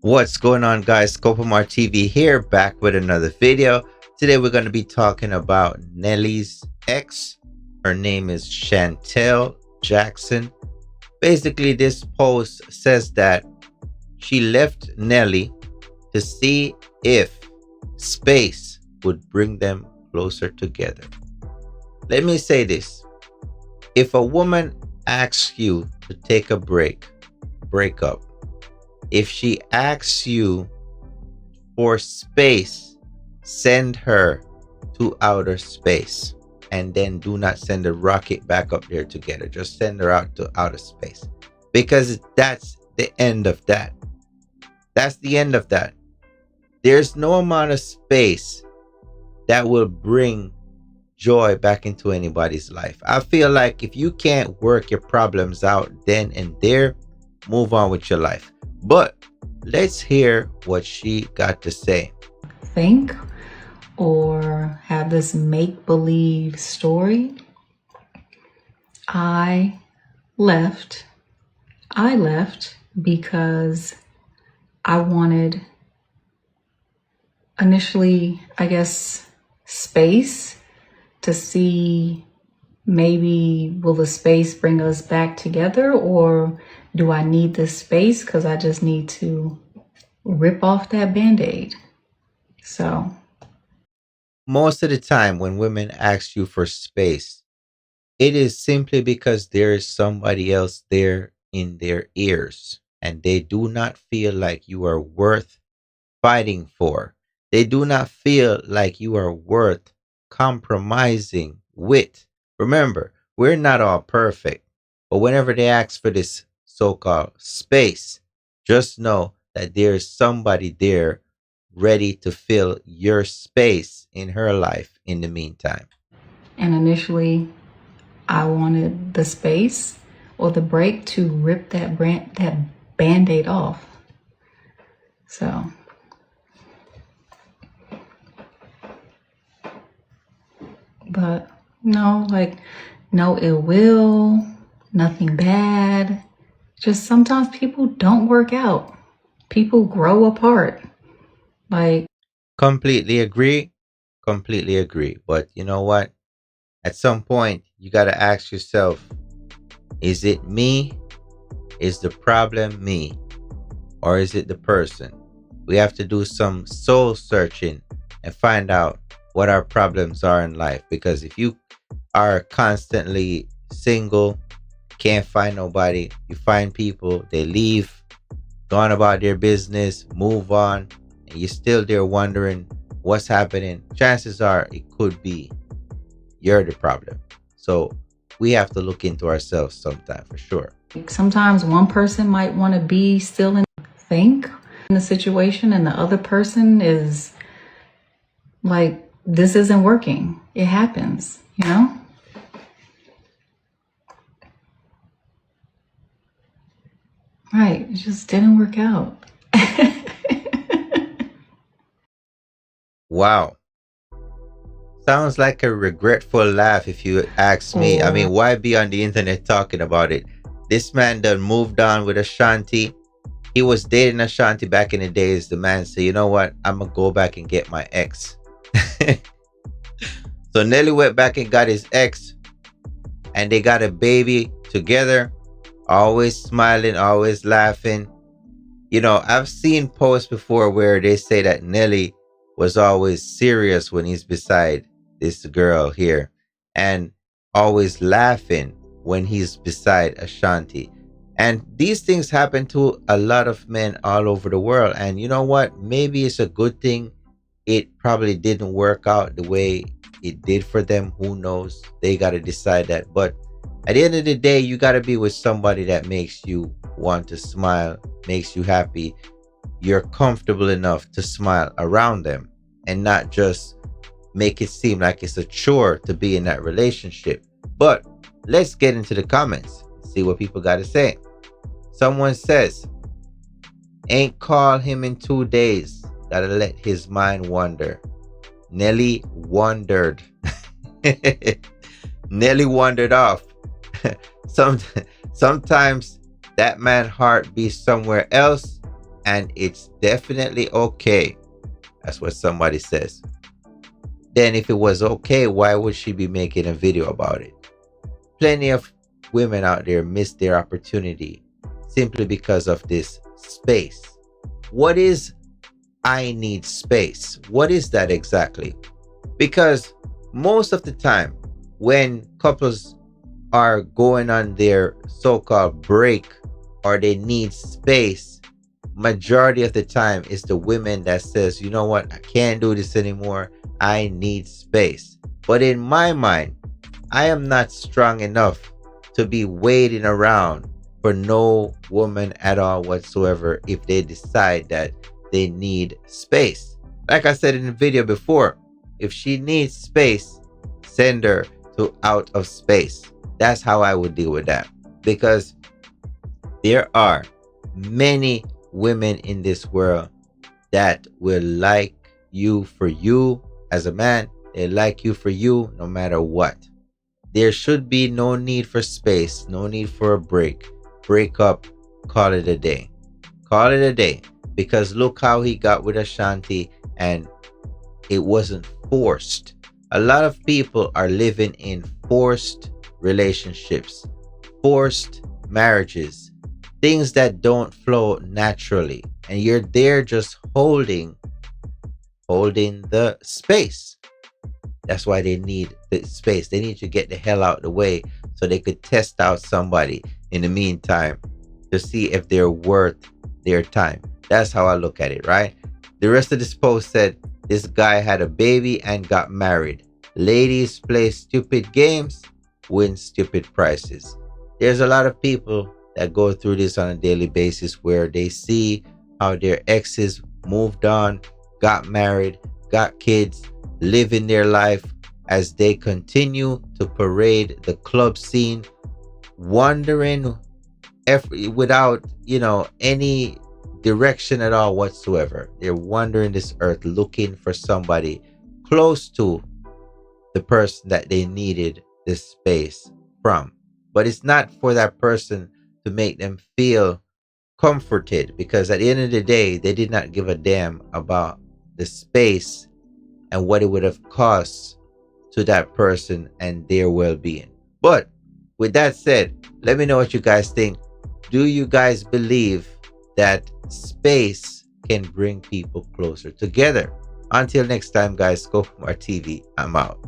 What's going on, guys? Scopamar TV here, back with another video. Today we're going to be talking about Nelly's ex. Her name is Chantel Jackson. Basically, this post says that she left Nelly to see if space would bring them closer together. Let me say this. If a woman asks you to take a break up, if she asks you for space, send her to outer space, and then do not send a rocket back up there together. Just send her out to outer space, because that's the end of that. That's the end of that. There's no amount of space that will bring joy back into anybody's life. I feel like if you can't work your problems out then and there, move on with your life. But let's hear what she got to say. Think or have this make-believe story. I left because I wanted initially, I guess, space to see maybe will the space bring us back together, or do I need this space because I just need to rip off that Band-Aid? So most of the time when women ask you for space, it is simply because there is somebody else there in their ears, and they do not feel like you are worth fighting for. They do not feel like you are worth compromising with. Remember, we're not all perfect, but whenever they ask for this so-called space, just know that there's somebody there ready to fill your space in her life in the meantime. And initially, I wanted the space or the break to rip that Band-Aid off. So but no, like no ill will, nothing bad. Just sometimes people don't work out. People grow apart. Like, Completely agree. Completely agree. But you know what? At some point, you got to ask yourself, is it me? Is the problem me? Or is it the person? We have to do some soul searching and find out what our problems are in life. Because if you are constantly single, can't find nobody, you find people, they leave, go on about their business, move on, and you're still there wondering what's happening, chances are it could be you're the problem. So we have to look into ourselves sometime, for sure. sometimes one person might want to be still in the situation, and the other person is like, this isn't working. It happens, you know? Right, it just didn't work out. Wow. Sounds like a regretful laugh if you ask me. I mean, why be on the internet talking about it? This man done moved on with Ashanti. He was dating Ashanti back in the days. The man said, you know what? I'm going to go back and get my ex. So Nelly went back and got his ex, and they got a baby together, always smiling, always laughing. You know, I've seen posts before where they say that Nelly was always serious when he's beside this girl here, and always laughing when he's beside Ashanti. And these things happen to a lot of men all over the world. And you know what? Maybe it's a good thing it probably didn't work out the way it did for them. Who knows? They got to decide that. But at the end of the day, you got to be with somebody that makes you want to smile, makes you happy. You're comfortable enough to smile around them, and not just make it seem like it's a chore to be in that relationship. But let's get into the comments, see what people got to say. Someone says, ain't call him in 2 days. Gotta let his mind wander. Nelly wandered. Nelly wandered off. Sometimes that man heart be somewhere else, and it's definitely okay. That's what somebody says. Then if it was okay, why would she be making a video about it? Plenty of women out there miss their opportunity simply because of this space. What is I need space? What is that exactly? Because most of the time, when couples are going on their so-called break or they need space, majority of the time it's the women that says, you know what, I can't do this anymore, I need space. But in my mind, I am not strong enough to be waiting around for no woman at all whatsoever if they decide that they need space. Like I said in the video before, if she needs space, send her to out of space. That's how I would deal with that. Because there are many women in this world that will like you for you as a man. They like you for you no matter what. There should be no need for space, no need for a break. Break up, call it a day. Call it a day. Because look how he got with Ashanti and it wasn't forced. A lot of people are living in forced relationships, forced marriages, things that don't flow naturally. And you're there just holding the space. That's why they need the space. They need to get the hell out of the way so they could test out somebody in the meantime to see if they're worth their time. That's how I look at it, right? The rest of this post said, this guy had a baby and got married. Ladies play stupid games, win stupid prizes. There's a lot of people that go through this on a daily basis where they see how their exes moved on, got married, got kids, living their life as they continue to parade the club scene, wandering without, any direction at all whatsoever. They're wandering this earth looking for somebody close to the person that they needed this space from. But it's not for that person to make them feel comforted, because at the end of the day, they did not give a damn about the space and what it would have cost to that person and their well-being. But with that said, let me know what you guys think. Do you guys believe that space can bring people closer together? Until next time, guys, Scope More TV, I'm out.